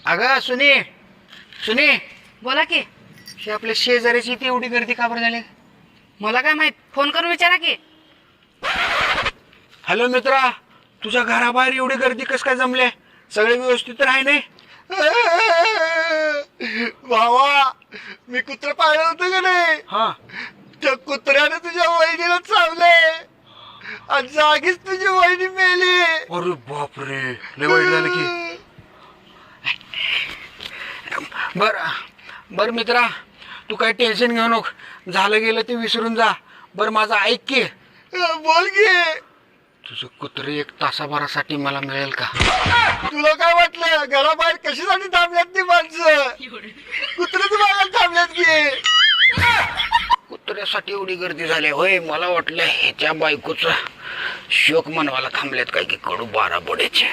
अगं सुनी सुनी, बोला की. हे आपल्या शेजाऱ्याची इथे एवढी गर्दी का बरं झाली? मला काय माहित, फोन करून विचारा की. हॅलो मित्रा, तुझ्या घराबाहेर एवढी गर्दी कस काय जमले? सगळे व्यवस्थित तर आहे नाही? भावा, मी कुत्र पाळलं होतं का नाही, हा. त्या कुत्र्याने तुझ्या वहिनीला चावले आणि जागीच तुझी वहिनी मेली. अरे बापरे, लय वाईट झालं की. बर बर मित्रा, तू काय टेन्शन घेऊ नको, झालं गेलं ते विसरून जा. बर माझं ऐक की, बोल की. तुझं कुत्रे 1 तासाभरासाठी मला मिळेल का? तुला काय वाटलं घराबाहेर कशासाठी थांबल्यात ती माणसं? कुत्रे तुम्हाला थांबल्यात की. कुत्र्यासाठी एवढी गर्दी झाली होय? मला वाटलं ह्याच्या बायकोचं शोक मनवायला थांबल्यात काय की कडू 12 बडेचे.